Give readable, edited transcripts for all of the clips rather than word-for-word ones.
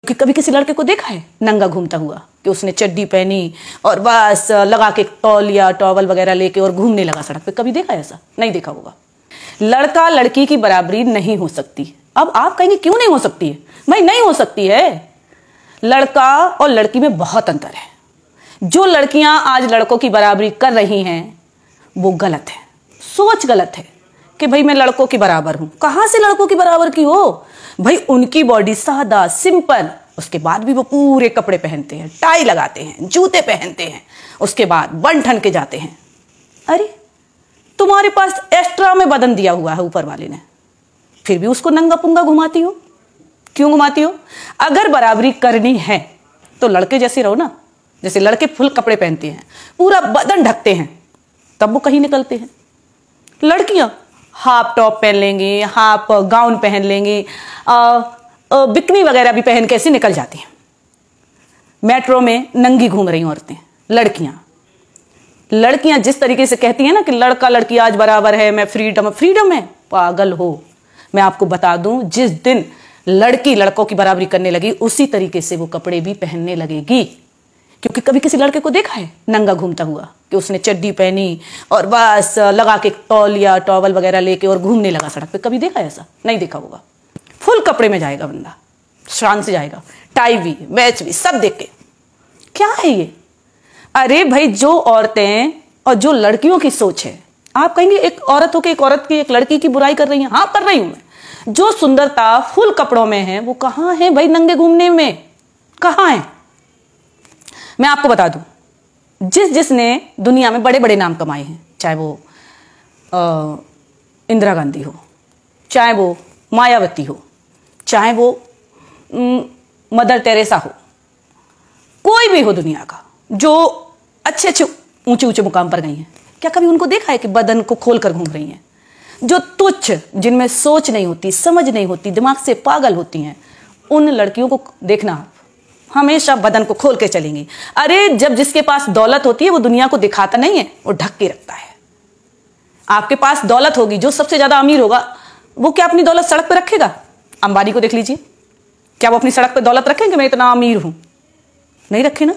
कि कभी किसी लड़के को देखा है नंगा घूमता हुआ कि उसने चड्डी पहनी और बस लगा के तौलिया टॉवल वगैरह लेके और घूमने लगा सड़क पे? कभी देखा है ऐसा? नहीं देखा होगा। लड़का लड़की की बराबरी नहीं हो सकती। अब आप कहेंगे क्यों नहीं हो सकती है? भाई नहीं हो सकती है। लड़का और लड़की में बहुत अंतर है। जो लड़कियां आज लड़कों की बराबरी कर रही हैं वो गलत है, सोच गलत है कि भाई मैं लड़कों की बराबर हूं। कहां से लड़कों की बराबर की हो भाई? उनकी बॉडी सादा सिंपल, उसके बाद भी वो पूरे कपड़े पहनते हैं, टाई लगाते हैं, जूते पहनते हैं, उसके बाद बन ठन के जाते हैं। अरे तुम्हारे पास एक्स्ट्रा में बदन दिया हुआ है ऊपर वाले ने, फिर भी उसको नंगा पुंगा घुमाती हो। क्यों घुमाती हो? अगर बराबरी करनी है तो लड़के जैसे रहो ना। जैसे लड़के फुल कपड़े पहनते हैं, पूरा बदन ढकते हैं, तब वो कहीं निकलते हैं। लड़कियां हाफ टॉप पहन लेंगी, हाफ गाउन पहन लेंगी, बिकनी वगैरह भी पहन के ऐसे निकल जाती हैं। मेट्रो में नंगी घूम रही औरतें, लड़कियां जिस तरीके से कहती हैं ना कि लड़का लड़की आज बराबर है, मैं फ्रीडम है, पागल हो। मैं आपको बता दूं, जिस दिन लड़की लड़कों की बराबरी करने लगी उसी तरीके से वो कपड़े भी पहनने लगेगी। क्योंकि कभी किसी लड़के को देखा है नंगा घूमता हुआ कि उसने चड्डी पहनी और बस लगा के तौलिया टॉवल वगैरह लेके और घूमने लगा सड़क पे? कभी देखा है ऐसा? नहीं देखा होगा। फुल कपड़े में जाएगा बंदा, शान से जाएगा, टाई भी मैच भी सब देख के। क्या है ये? अरे भाई, जो औरतें और जो लड़कियों की सोच है, आप कहेंगे एक औरत हो के एक औरत की, एक लड़की की बुराई कर रही है। हाँ कर रही हूं मैं। जो सुंदरता फुल कपड़ों में है वो कहां है भाई नंगे घूमने में? कहां है? मैं आपको बता दूं, जिसने दुनिया में बड़े बड़े नाम कमाए हैं, चाहे वो इंदिरा गांधी हो, चाहे वो मायावती हो, चाहे वो मदर टेरेसा हो, कोई भी हो दुनिया का, जो अच्छे अच्छे ऊंचे ऊंचे मुकाम पर गई हैं, क्या कभी उनको देखा है कि बदन को खोलकर घूम रही हैं? जो तुच्छ, जिनमें सोच नहीं होती, समझ नहीं होती, दिमाग से पागल होती हैं, उन लड़कियों को देखना हमेशा बदन को खोल के चलेंगी। अरे जब जिसके पास दौलत होती है वो दुनिया को दिखाता नहीं है, वो ढक के रखता है। आपके पास दौलत होगी, जो सबसे ज्यादा अमीर होगा वो क्या अपनी दौलत सड़क पे रखेगा? अंबानी को देख लीजिए, क्या वो अपनी सड़क पे दौलत रखेंगे मैं इतना अमीर हूं? नहीं रखे ना।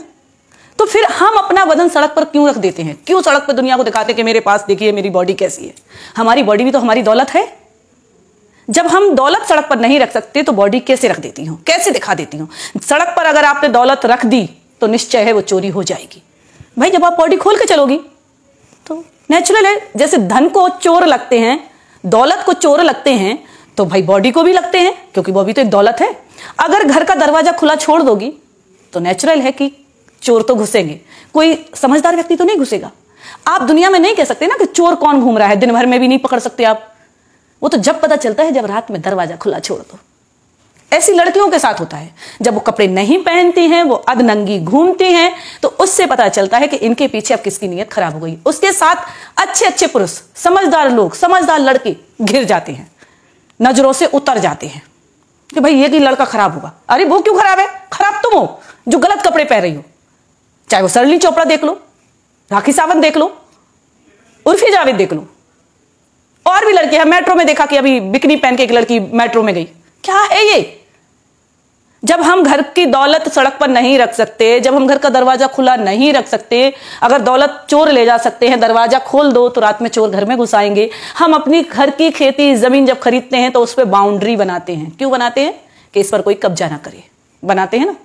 तो फिर हम अपना बदन सड़क पर क्यों रख देते हैं? क्यों सड़क पर दुनिया को दिखाते कि मेरे पास देखिए मेरी बॉडी कैसी है? हमारी बॉडी भी तो हमारी दौलत है। जब हम दौलत सड़क पर नहीं रख सकते तो बॉडी कैसे रख देती हूं, कैसे दिखा देती हूं? सड़क पर अगर आपने दौलत रख दी तो निश्चय है वो चोरी हो जाएगी। भाई जब आप बॉडी खोल के चलोगी तो नेचुरल है। जैसे धन को चोर लगते हैं, दौलत को चोर लगते हैं, तो भाई बॉडी को भी लगते हैं, क्योंकि वो भी तो एक दौलत है। अगर घर का दरवाजा खुला छोड़ दोगी तो नेचुरल है कि चोर तो घुसेंगे, कोई समझदार व्यक्ति तो नहीं घुसेगा। आप दुनिया में नहीं कह सकते ना कि चोर कौन घूम रहा है, दिन भर में भी नहीं पकड़ सकते आप। वो तो जब पता चलता है जब रात में दरवाजा खुला छोड़ दो। ऐसी लड़कियों के साथ होता है, जब वो कपड़े नहीं पहनती हैं, वो अधनंगी घूमती हैं, तो उससे पता चलता है कि इनके पीछे अब किसकी नीयत खराब हो गई। उसके साथ अच्छे अच्छे पुरुष, समझदार लोग, समझदार लड़के घिर जाते हैं, नजरों से उतर जाते हैं कि भाई ये कि लड़का खराब होगा। अरे वो क्यों खराब है? खराब तुम हो जो गलत कपड़े पहन रही हो। चाहे वो सरली चोपड़ा देख लो, राखी सावंत देख लो, उर्फी जावेद देख लो, और भी लड़कियां। मेट्रो में देखा कि अभी बिकनी पहन के एक लड़की मेट्रो में गई। क्या है ये? जब हम घर की दौलत सड़क पर नहीं रख सकते, जब हम घर का दरवाजा खुला नहीं रख सकते, अगर दौलत चोर ले जा सकते हैं, दरवाजा खोल दो तो रात में चोर घर में घुस आएंगे। हम अपनी घर की खेती जमीन जब खरीदते हैं तो उस पर बाउंड्री बनाते हैं। क्यों बनाते हैं? कि इस पर कोई कब्जा ना करे। बनाते हैं ना,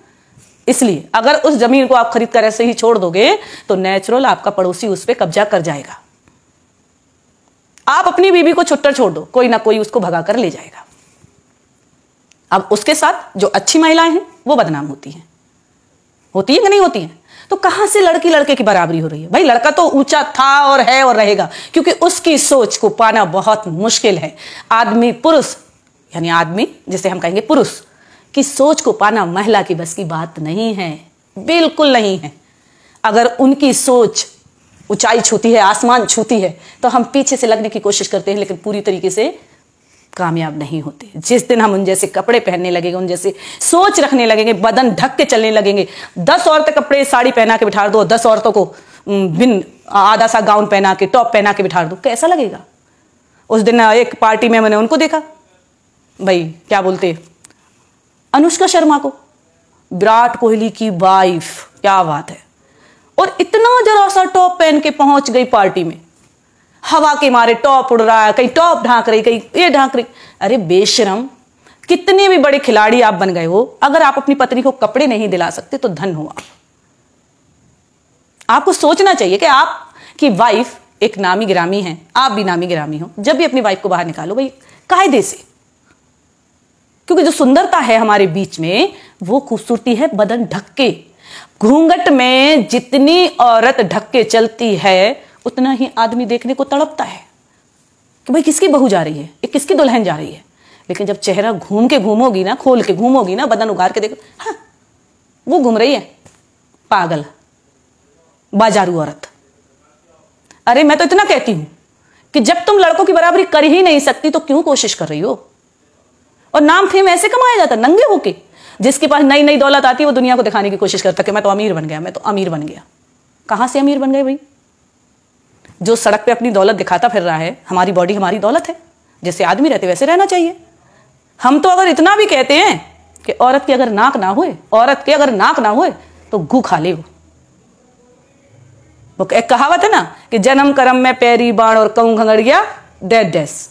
इसलिए। अगर उस जमीन को आप खरीद कर ऐसे ही छोड़ दोगे तो नेचुरल आपका पड़ोसी उस पर कब्जा कर जाएगा। आप अपनी बीवी को छुट्टर छोड़ दो, कोई ना कोई उसको भगा कर ले जाएगा। अब उसके साथ जो अच्छी महिलाएं हैं वो बदनाम होती हैं। होती है कि नहीं होती है? तो कहां से लड़की लड़के की बराबरी हो रही है? भाई लड़का तो ऊंचा था और है और रहेगा, क्योंकि उसकी सोच को पाना बहुत मुश्किल है। आदमी, पुरुष, यानी आदमी जिसे हम कहेंगे पुरुष की सोच को पाना महिला की बस की बात नहीं है, बिल्कुल नहीं है। अगर उनकी सोच ऊंचाई छूती है, आसमान छूती है, तो हम पीछे से लगने की कोशिश करते हैं, लेकिन पूरी तरीके से कामयाब नहीं होते। जिस दिन हम उन जैसे कपड़े पहनने लगेंगे, उन जैसे सोच रखने लगेंगे, बदन ढक के चलने लगेंगे, 10 औरतें कपड़े साड़ी पहना के बिठा दो, 10 औरतों को बिन आधा सा गाउन पहना के, टॉप पहना के बिठा दो, कैसा लगेगा? उस दिन एक पार्टी में मैंने उनको देखा, भाई क्या बोलते, अनुष्का शर्मा को, विराट कोहली की वाइफ, क्या बात है। और इतना जरा सा टॉप पहन के पहुंच गई पार्टी में, हवा के मारे टॉप उड़ रहा है, कहीं टॉप ढांक रही, कहीं ये ढांक रही। अरे बेशरम, कितने भी बड़े खिलाड़ी आप बन गए हो, अगर आप अपनी पत्नी को कपड़े नहीं दिला सकते तो धन हो आप। आपको सोचना चाहिए कि आपकी वाइफ एक नामी गिरामी है, आप भी नामी गिरामी हो। जब भी अपनी वाइफ को बाहर निकालो भाई कायदे से, क्योंकि जो सुंदरता है हमारे बीच में वो खूबसूरती है बदन ढक के। घूंघट में जितनी औरत ढक के चलती है उतना ही आदमी देखने को तड़पता है कि भाई किसकी बहू जा रही है, ये किसकी दुल्हन जा रही है। लेकिन जब चेहरा घूम के घूमोगी ना, खोल के घूमोगी ना, बदन उगार के देखो, हाँ वो घूम रही है पागल बाजारू औरत। अरे मैं तो इतना कहती हूं कि जब तुम लड़कों की बराबरी कर ही नहीं सकती तो क्यों कोशिश कर रही हो। और नाम फेम ऐसे कमाया जाता नंगे होके। जिसके पास नई नई दौलत आती है वो दुनिया को दिखाने की कोशिश करता कि मैं तो अमीर बन गया, मैं तो अमीर बन गया। कहां से अमीर बन गए भाई? जो सड़क पे अपनी दौलत दिखाता फिर रहा है, हमारी बॉडी हमारी दौलत है, जैसे आदमी रहते वैसे रहना चाहिए। हम तो अगर इतना भी कहते हैं कि औरत की अगर नाक ना होए, औरत के अगर नाक ना होए तो गू खा ले। वो एक कहावत है ना कि जन्म कर्म में पैरी बाण और कहूं घंगड़िया डेड डेस,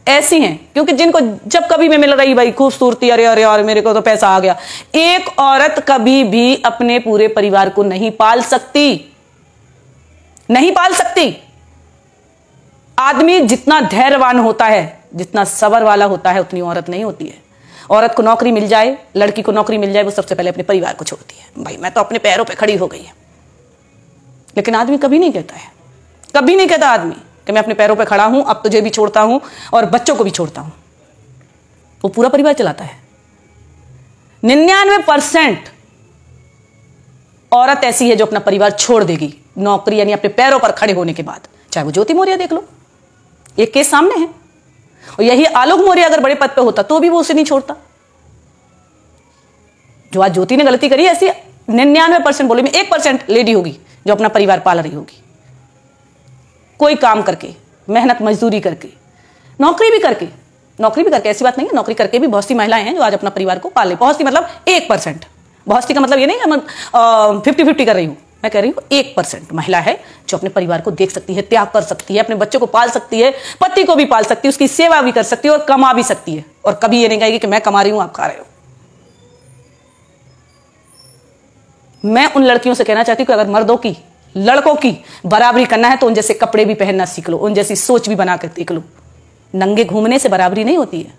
ऐसी हैं। क्योंकि जिनको जब कभी में मिल रही भाई खूबसूरती, अरे अरे अरे मेरे को तो पैसा आ गया। एक औरत कभी भी अपने पूरे परिवार को नहीं पाल सकती, नहीं पाल सकती। आदमी जितना धैर्यवान होता है, जितना सबर वाला होता है, उतनी औरत नहीं होती है। औरत को नौकरी मिल जाए, लड़की को नौकरी मिल जाए, वो सबसे पहले अपने परिवार को छोड़ती है। भाई मैं तो अपने पैरों पे खड़ी हो गई है। लेकिन आदमी कभी नहीं कहता है, कभी नहीं कहता आदमी कि मैं अपने पैरों पे खड़ा हूं, अब तुझे भी छोड़ता हूं और बच्चों को भी छोड़ता हूं। वो पूरा परिवार चलाता है। 99% औरत ऐसी है जो अपना परिवार छोड़ देगी नौकरी यानी अपने पैरों पर खड़े होने के बाद। चाहे वो ज्योति मौर्य देख लो, एक केस सामने है। और यही आलोक मौर्य अगर बड़े पद पे होता तो भी वो उसे नहीं छोड़ता। जो आज ज्योति ने गलती करी, ऐसी 99% बोले में 1% लेडी होगी जो अपना परिवार पाल रही होगी, कोई काम करके, मेहनत मजदूरी करके, नौकरी भी करके। ऐसी बात नहीं है, नौकरी करके भी बहुत सी महिलाएं हैं जो आज अपना परिवार को पाले। बहुत सी मतलब 1%। बहुत सी का मतलब ये नहीं है मैं 50-50 कर रही हूं। मैं कह रही हूं 1% महिला है जो अपने परिवार को देख सकती है, त्याग कर सकती है, अपने बच्चों को पाल सकती है, पति को भी पाल सकती है, उसकी सेवा भी कर सकती है और कमा भी सकती है। और कभी ये नहीं कहेगी कि मैं कमा रही हूं आप खा रहे हो। मैं उन लड़कियों से कहना चाहती हूं कि अगर मर्दों की, लड़कों की बराबरी करना है तो उन जैसे कपड़े भी पहनना सीख लो, उन जैसी सोच भी बना कर देख लो। नंगे घूमने से बराबरी नहीं होती है।